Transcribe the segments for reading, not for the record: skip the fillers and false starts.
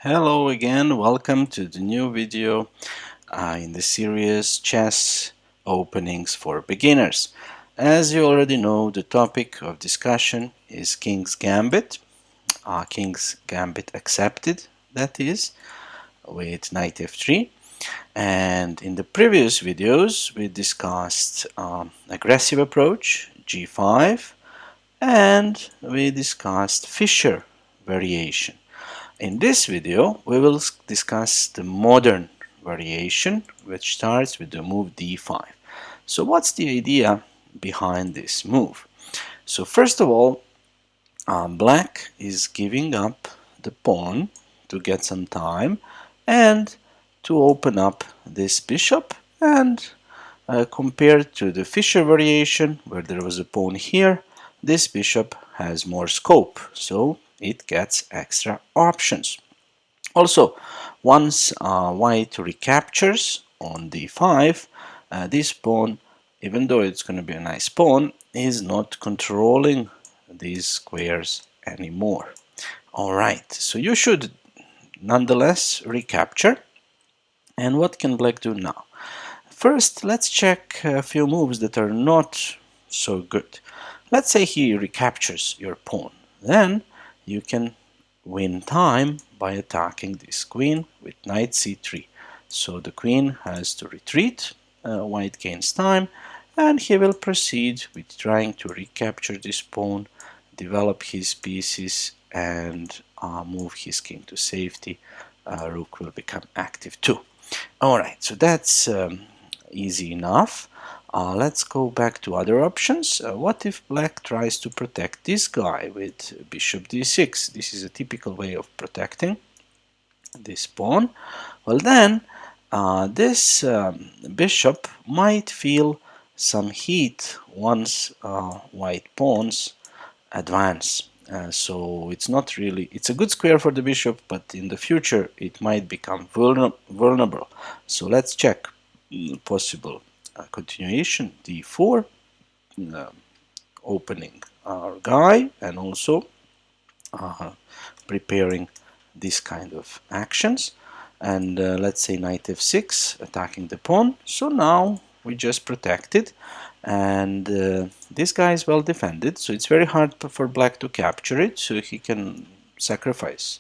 Hello again, welcome to the new video in the series Chess Openings for Beginners. As you already know, the topic of discussion is King's Gambit. King's Gambit accepted, that is, with knight f3. And in the previous videos, we discussed aggressive approach, g5, and we discussed Fischer variation. In this video, we will discuss the modern variation, which starts with the move d5. So what's the idea behind this move? So first of all, black is giving up the pawn to get some time and to open up this bishop, and compared to the Fischer variation where there was a pawn here, this bishop has more scope, so it gets extra options. Also, once white recaptures on d5, this pawn, even though it's going to be a nice pawn, is not controlling these squares anymore. Alright, so you should nonetheless recapture. And what can black do now? First, let's check a few moves that are not so good. Let's say he recaptures your pawn. Then you can win time by attacking this queen with knight c3. So the queen has to retreat, white gains time, and he will proceed with trying to recapture this pawn, develop his pieces, and move his king to safety. Rook will become active too. Alright, so that's easy enough. Let's go back to other options. What if black tries to protect this guy with bishop d6? This is a typical way of protecting this pawn. Well then, this bishop might feel some heat once white pawns advance. So it's not really, it's a good square for the bishop, but in the future it might become vulnerable. So let's check possible continuation, d4, opening our guy, and also preparing this kind of actions. And let's say knight f6, attacking the pawn. So now we just protected, and this guy is well defended, so it's very hard for black to capture it, so he can sacrifice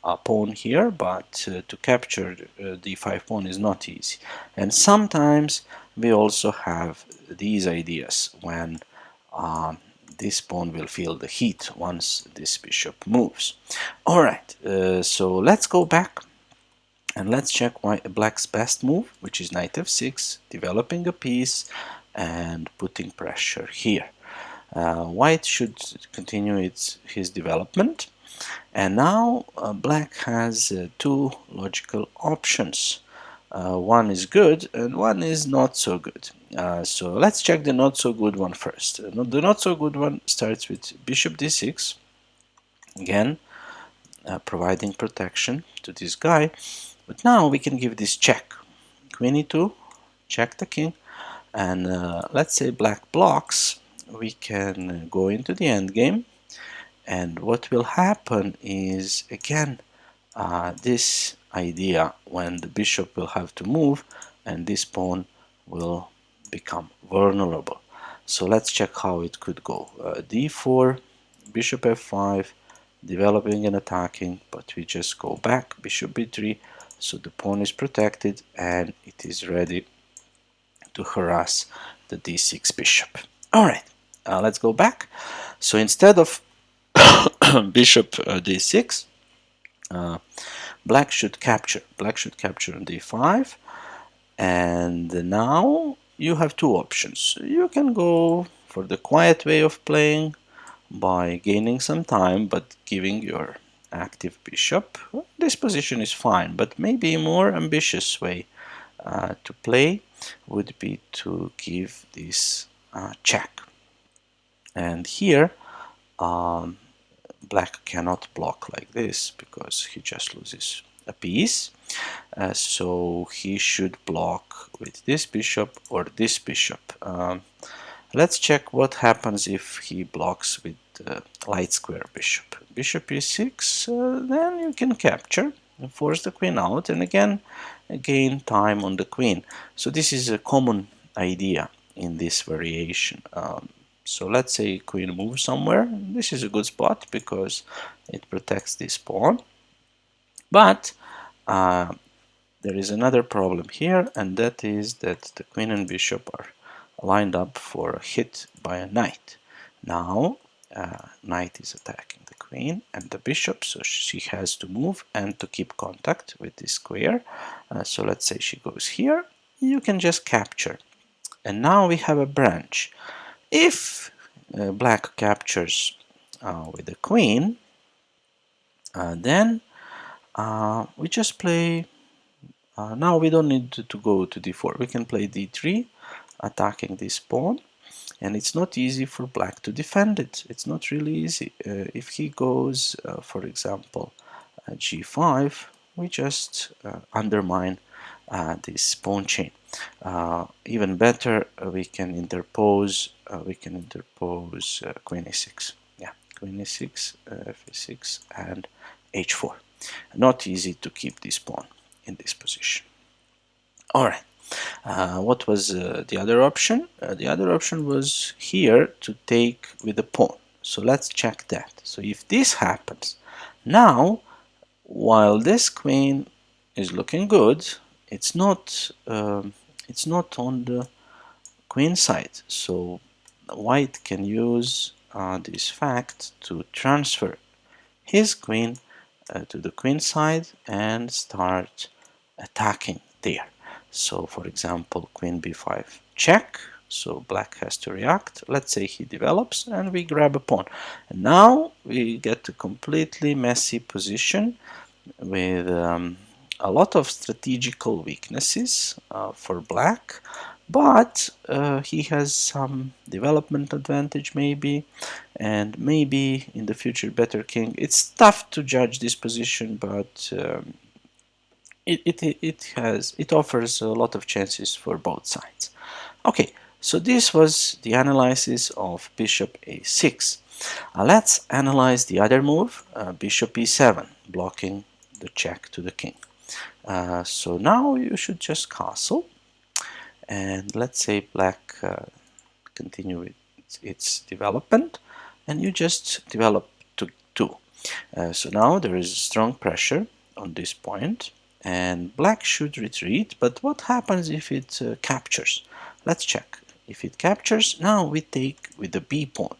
a pawn here, but to capture the d5 pawn is not easy. And sometimes we also have these ideas when this pawn will feel the heat once this bishop moves. Alright, so let's go back and let's check black's best move, which is knight f6, developing a piece and putting pressure here. White should continue his development. And now black has two logical options. One is good and one is not so good. So let's check the not so good one first. The not so good one starts with bishop d6, again providing protection to this guy. But now we can give this check. Queen e2, check the king, and let's say black blocks. We can go into the endgame. And what will happen is, again, this idea when the bishop will have to move and this pawn will become vulnerable. So let's check how it could go. d4, bishop f5, developing and attacking, but we just go back, bishop b3, so the pawn is protected and it is ready to harass the d6 bishop. Alright, let's go back. So instead of bishop d6, black should capture. Black should capture on d5, and now you have two options. You can go for the quiet way of playing by gaining some time but giving your active bishop. This position is fine, but maybe a more ambitious way to play would be to give this check. And here black cannot block like this because he just loses a piece. So he should block with this bishop or this bishop. Let's check what happens if he blocks with light square bishop. Bishop e6, then you can capture. force the queen out, and again gain time on the queen. So this is a common idea in this variation. So let's say queen moves somewhere. This is a good spot because it protects this pawn. But there is another problem here, and that is that the queen and bishop are lined up for a hit by a knight. Now, knight is attacking the queen and the bishop, so she has to move and to keep contact with this square. So let's say she goes here. You can just capture. And now we have a branch. If black captures with the queen, then we just play. Now we don't need to go to d4. We can play d3, attacking this pawn. And it's not easy for black to defend it. It's not really easy. If he goes, for example, g5, we just undermine this pawn chain. Even better, we can interpose. Queen e6. Yeah, queen e6, f6, and h4. Not easy to keep this pawn in this position. All right. What was the other option? The other option was here to take with the pawn. So let's check that. So if this happens, now while this queen is looking good, it's not on the queen side. So white can use this fact to transfer his queen to the queen side and start attacking there. So for example, queen b5 check, so black has to react. Let's say he develops and we grab a pawn. And now we get a completely messy position with a lot of strategical weaknesses for black, but he has some development advantage maybe, and maybe in the future better king. It's tough to judge this position, but it offers a lot of chances for both sides. Okay, so this was the analysis of bishop a6. Let's analyze the other move, bishop e7, blocking the check to the king. So now you should just castle, and let's say black continue with its development, and you just develop to 2. So now there is strong pressure on this point, and black should retreat, but what happens if it captures? Let's check. If it captures, now we take with the b pawn.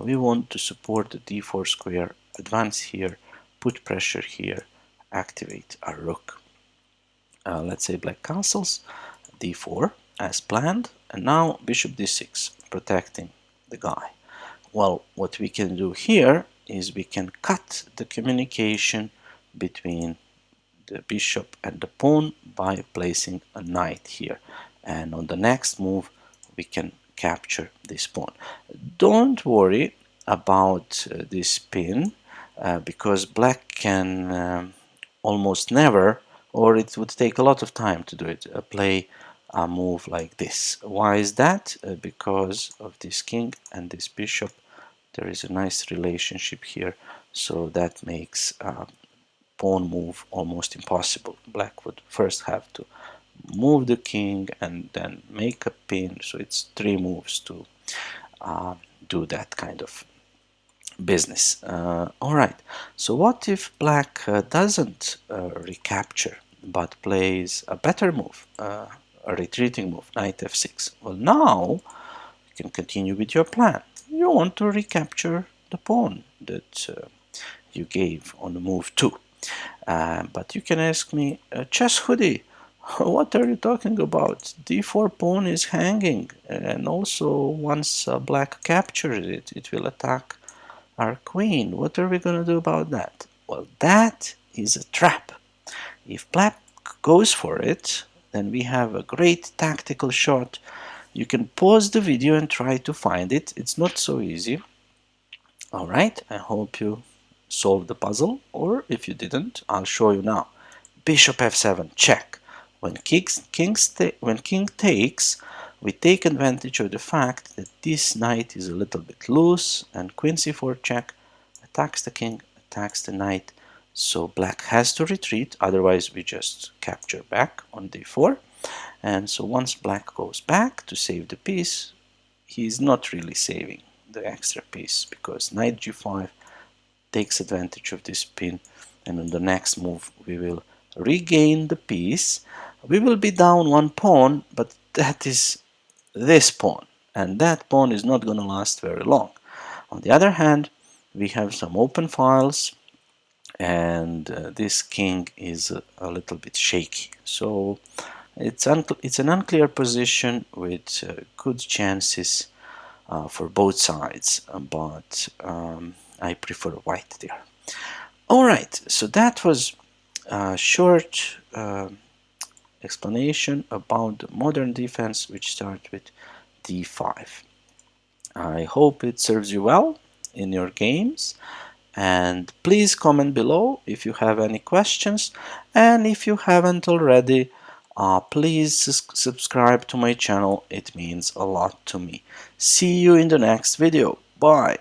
We want to support the d4 square, advance here, put pressure here, activate our rook. Let's say black castles, d4 as planned, and now bishop d6, protecting the guy. Well, what we can do here is we can cut the communication between the bishop and the pawn by placing a knight here, and on the next move we can capture this pawn. Don't worry about this pin because black can almost never, or it would take a lot of time to do it, play a move like this. Why is that? Because of this king and this bishop, there is a nice relationship here, so that makes pawn move almost impossible. Black would first have to move the king and then make a pin, so it's 3 moves to do that kind of business. Alright, so what if black doesn't recapture but plays a better move, a retreating move, knight f6? Well, now you can continue with your plan. You want to recapture the pawn that you gave on the move 2. But you can ask me, Chess Hoodie, what are you talking about? d4 pawn is hanging, and also once black captures it, it will attack our queen. What are we going to do about that? Well, that is a trap. If black goes for it, then we have a great tactical shot. You can pause the video and try to find it. It's not so easy. Alright, I hope you solved the puzzle, or if you didn't, I'll show you now. Bishop f7, check. When king takes, we take advantage of the fact that this knight is a little bit loose, and queen c4 check attacks the king, attacks the knight. So black has to retreat, otherwise we just capture back on d4. And so once black goes back to save the piece, he's not really saving the extra piece, because knight g5 takes advantage of this pin, and on the next move we will regain the piece. We will be down one pawn, but that is this pawn, and that pawn is not going to last very long. On the other hand, we have some open files, and this king is a little bit shaky. So it's an unclear position with good chances for both sides, but I prefer white there. Alright, so that was a short explanation about the modern defense, which starts with d5. I hope it serves you well in your games, and please comment below if you have any questions, and if you haven't already, please subscribe to my channel. It means a lot to me. See you in the next video. Bye.